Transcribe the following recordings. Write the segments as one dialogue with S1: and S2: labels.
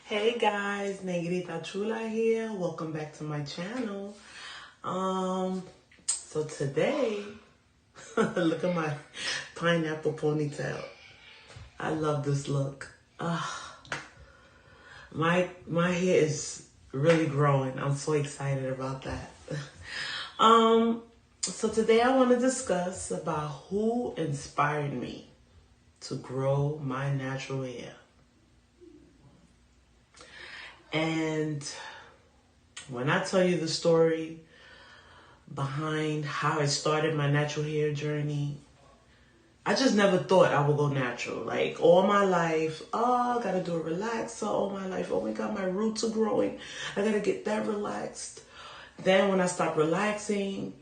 S1: Hey guys, Negrita Chula here. Welcome back to my channel. So today, look at my pineapple ponytail. I love this look. My hair is really growing. I'm so excited about that. So today I want to discuss about who inspired me to grow my natural hair. And when I tell you the story behind how I started my natural hair journey, I just never thought I would go natural. Like all my life, I gotta do a relaxer all my life. Oh my God, my roots are growing. I gotta get that relaxed. Then when I stopped relaxing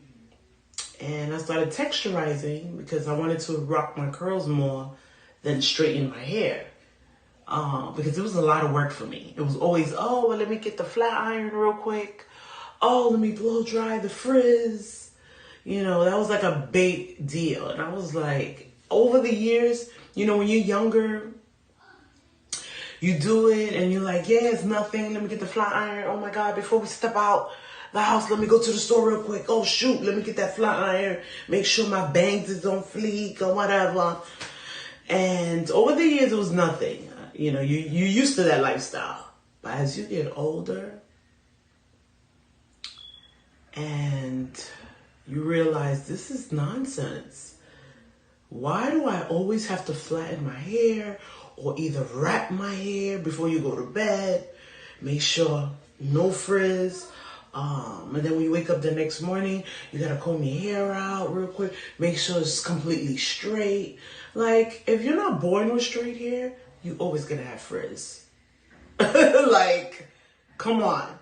S1: and I started texturizing because I wanted to rock my curls more than straighten my hair. Because it was a lot of work for me. It was always, oh, well, let me get the flat iron real quick. Oh, let me blow dry the frizz. You know, that was like a big deal. And I was like, over the years, you know, when you're younger, you do it and you're like, yeah, it's nothing. Let me get the flat iron. Oh my God, before we step out the house, let me go to the store real quick. Oh shoot, let me get that flat iron. Make sure my bangs is on fleek or whatever. And over the years, it was nothing. You know, you're used to that lifestyle. But as you get older and you realize this is nonsense. Why do I always have to flatten my hair or either wrap my hair before you go to bed? Make sure no frizz. And then when you wake up the next morning, you gotta comb your hair out real quick. Make sure it's completely straight. Like, if you're not born with straight hair, you always gonna have frizz. Like, come on.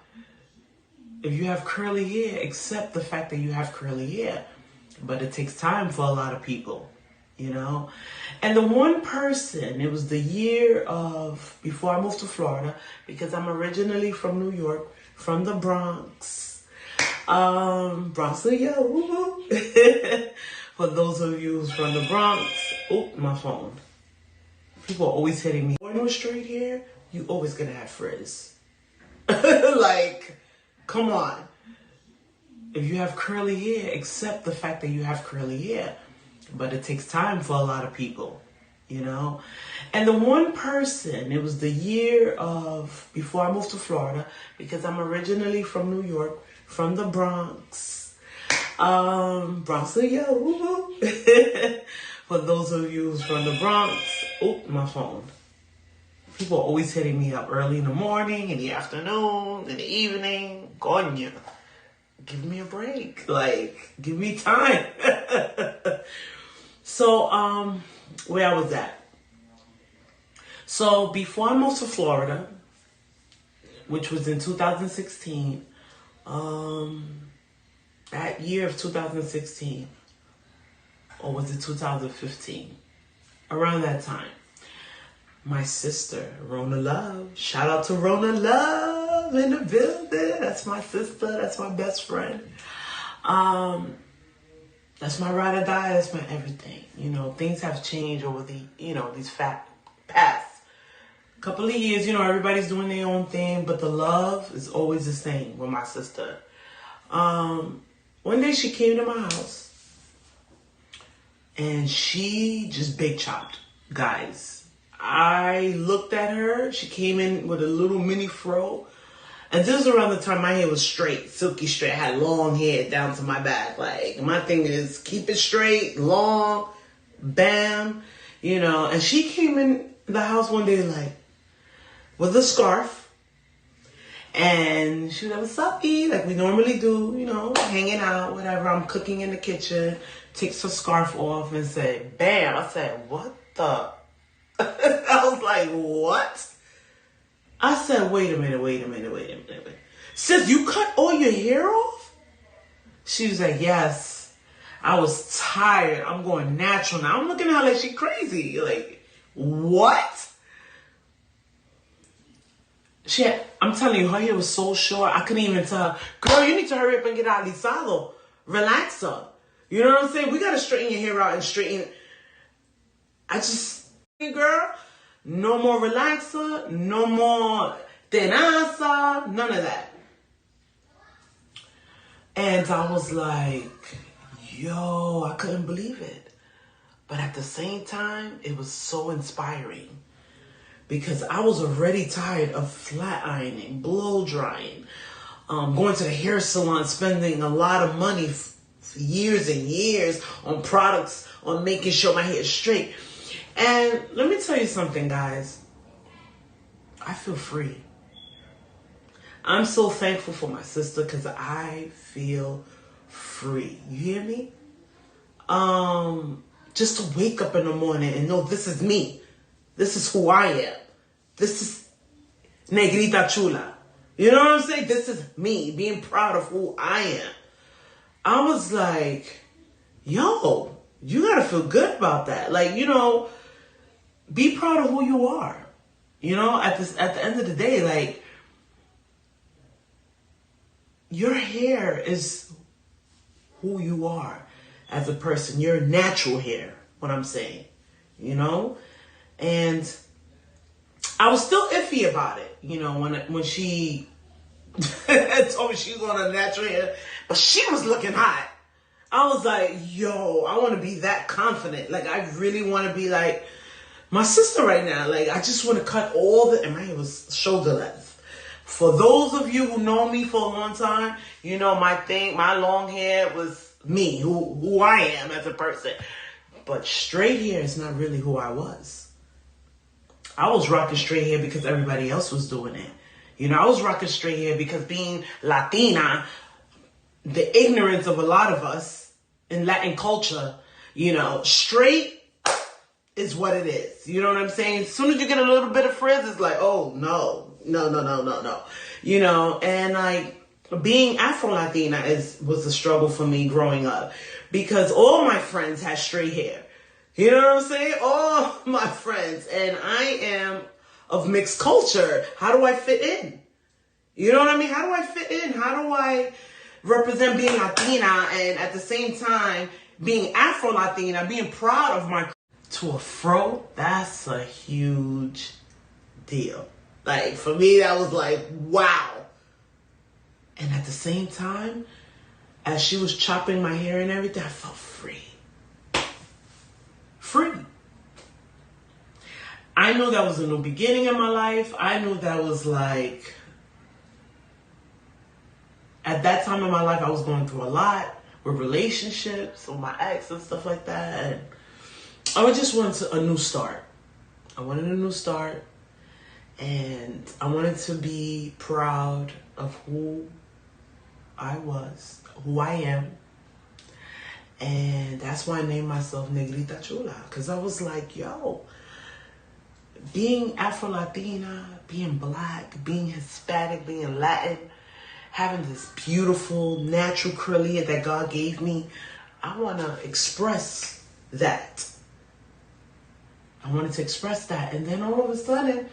S1: If you have curly hair, accept the fact that you have curly hair. But it takes time for a lot of people, you know? And the one person, it was the year of, before I moved to Florida, because I'm originally from New York, from the Bronx. Bronx, yo. For those of you who's from the Bronx, my phone. People are always hitting me. Born with straight hair, you always gonna have frizz. Like, come on. If you have curly hair, accept the fact that you have curly hair. But it takes time for a lot of people, you know? And the one person, it was the year of, before I moved to Florida, because I'm originally from New York, from the Bronx. Bronx, yo. For those of you who's from the Bronx, my phone. People are always hitting me up early in the morning, in the afternoon, in the evening. Coño. Give me a break. Like, give me time. So, where I was at. So, before I moved to Florida, which was in 2016, that year of 2016, or was it 2015? Around that time, my sister, Rona Love, shout out to Rona Love in the building. That's my sister. That's my best friend. That's my ride or die. That's my everything. You know, things have changed over the, these past couple of years. You know, everybody's doing their own thing, but the love is always the same with my sister. One day she came to my house and she just big chopped. Guys, I looked at her. She came in with a little mini fro. And this was around the time my hair was straight, silky straight. I had long hair down to my back. Like, my thing is keep it straight, long, bam, you know. And she came in the house one day like with a scarf. And she was like, what's up, E? Like we normally do, you know, hanging out, whatever. I'm cooking in the kitchen. Takes her scarf off and said, bam. I said, what the? I was like, what? I said, wait a minute. Sis, you cut all your hair off? She was like, yes. I was tired. I'm going natural now. I'm looking at her like she crazy. Like, what? I'm telling you, her hair was so short, I couldn't even tell her, girl, you need to hurry up and get alisado. Relaxer. You know what I'm saying? We got to straighten your hair out and straighten. Girl, no more relaxer, no more tenaza, none of that. And I was like, yo, I couldn't believe it. But at the same time, it was so inspiring. Because I was already tired of flat ironing, blow drying, going to the hair salon, spending a lot of money for years and years on products, on making sure my hair is straight. And let me tell you something, guys. I feel free. I'm so thankful for my sister because I feel free. You hear me? Just to wake up in the morning and know this is me. This is who I am. This is Negrita Chula. You know what I'm saying? This is me being proud of who I am. I was like, yo, you gotta feel good about that. Like, you know, be proud of who you are. You know, at the end of the day, like, your hair is who you are as a person. Your natural hair, what I'm saying, you know? And I was still iffy about it, you know, when she told me she was going to natural hair, but she was looking hot. I was like, yo, I want to be that confident. Like, I really want to be like my sister right now. Like, I just want to cut and my hair was shoulder length. For those of you who know me for a long time, you know my long hair was me, who I am as a person. But straight hair is not really who I was. I was rocking straight hair because everybody else was doing it. You know, I was rocking straight hair because being Latina, the ignorance of a lot of us in Latin culture, you know, straight is what it is. You know what I'm saying? As soon as you get a little bit of frizz, it's like, oh, no. You know, and like being Afro-Latina was a struggle for me growing up because all my friends had straight hair. You know what I'm saying? All my friends. And I am of mixed culture. How do I fit in? You know what I mean? How do I fit in? How do I represent being Latina and at the same time being Afro-Latina, being proud of my... To a fro, that's a huge deal. Like, for me, that was like, wow. And at the same time, as she was chopping my hair and everything, I felt free. Free. I knew that was a new beginning in my life. I knew that was like, at that time in my life, I was going through a lot with relationships, with my ex and stuff like that. And I just wanted a new start. I wanted a new start. And I wanted to be proud of who I was, who I am. And that's why I named myself Negrita Chula. Because I was like, yo, being Afro-Latina, being black, being Hispanic, being Latin, having this beautiful, natural curly hair that God gave me, I want to express that. I wanted to express that. And then all of a sudden,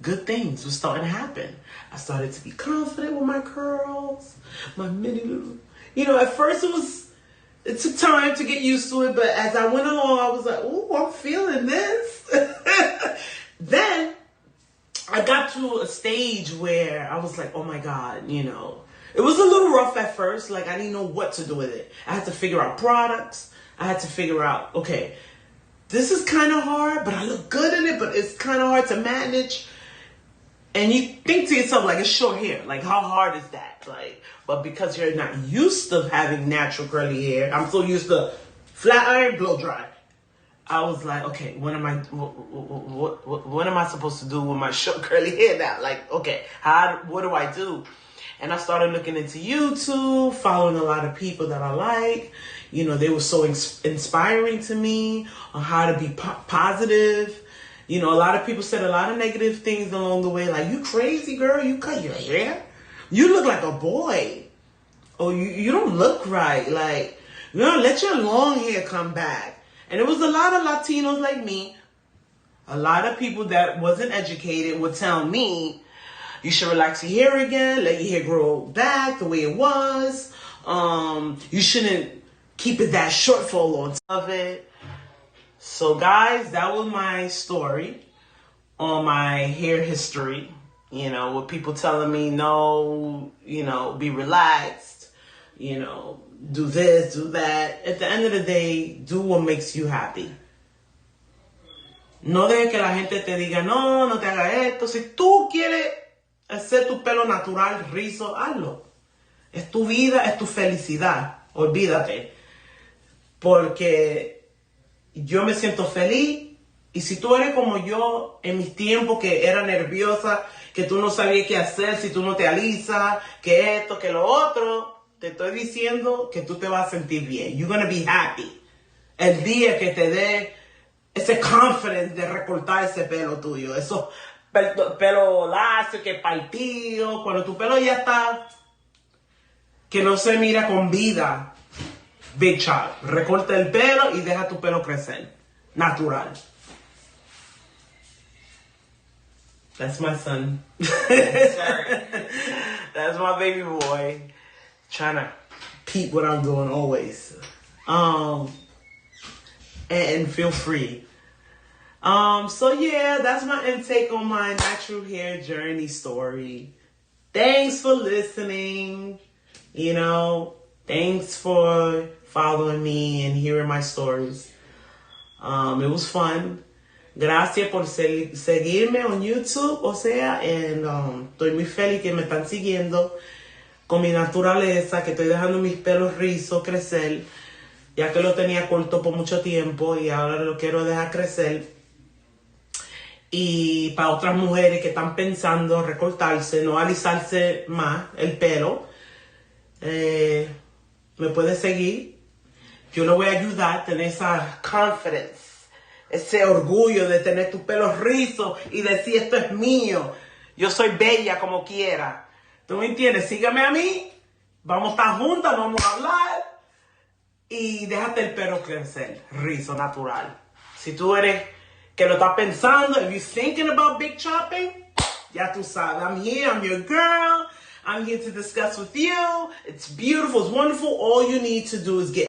S1: good things were starting to happen. I started to be confident with my curls, my mini little... You know, at first it took time to get used to it, but as I went along, I was like, ooh, I'm feeling this. Then I got to a stage where I was like, oh my God, you know. It was a little rough at first. Like, I didn't know what to do with it. I had to figure out products. I had to figure out, okay, this is kind of hard, but I look good in it, but it's kind of hard to manage. And you think to yourself, like, it's short hair. Like, how hard is that? Like, but because you're not used to having natural curly hair, I'm so used to flat iron, blow dry. I was like, okay, what am I supposed to do with my short curly hair now? Like, okay, what do I do? And I started looking into YouTube, following a lot of people that I like. You know, they were so inspiring to me on how to be positive. You know, a lot of people said a lot of negative things along the way. Like, you crazy, girl, you cut your hair? You look like a boy. Or you don't look right. Like, you know, let your long hair come back. And it was a lot of Latinos like me. A lot of people that wasn't educated would tell me, you should relax your hair again, let your hair grow back the way it was. You shouldn't keep it that short for a long time of it. So guys, that was my story on my hair history. You know, with people telling me, no, you know, be relaxed, you know, do this, do that. At the end of the day, do what makes you happy. No dejes que la gente te diga, no, no te hagas esto. Si tú quieres hacer tu pelo natural, rizo, hazlo. Es tu vida, es tu felicidad. Olvídate. Porque yo me siento feliz. Y si tú eres como yo en mis tiempos que era nerviosa, que tú no sabías qué hacer, si tú no te alisas, que esto, que lo otro, te estoy diciendo que tú te vas a sentir bien. You're gonna be happy. El día que te dé ese confidence de recortar ese pelo tuyo, esos pelo lacio, que partido, cuando tu pelo ya está, que no se mira con vida, big chop, recorta el pelo y deja tu pelo crecer, natural. That's my son. That's my baby boy, trying to peep what I'm doing always. And feel free. So yeah, that's my intake on my natural hair journey story. Thanks for listening. You know, thanks for following me and hearing my stories. It was fun. Gracias por seguirme en YouTube, o sea, estoy muy feliz que me están siguiendo con mi naturaleza, que estoy dejando mis pelos rizos crecer, ya que lo tenía corto por mucho tiempo y ahora lo quiero dejar crecer. Y para otras mujeres que están pensando recortarse, no alisarse más el pelo, me puede seguir. Yo le voy a ayudar a tener esa confidence, ese orgullo de tener tu pelo rizo y decir, esto es mío. Yo soy bella como quiera. ¿Tú me entiendes? Sígueme a mí. Vamos a estar juntas, vamos a hablar. Y déjate el pelo crecer, rizo, natural. Si tú eres que lo estás pensando, if you're thinking about big chopping, ya tú sabes. I'm here, I'm your girl. I'm here to discuss with you. It's beautiful, it's wonderful. All you need to do is get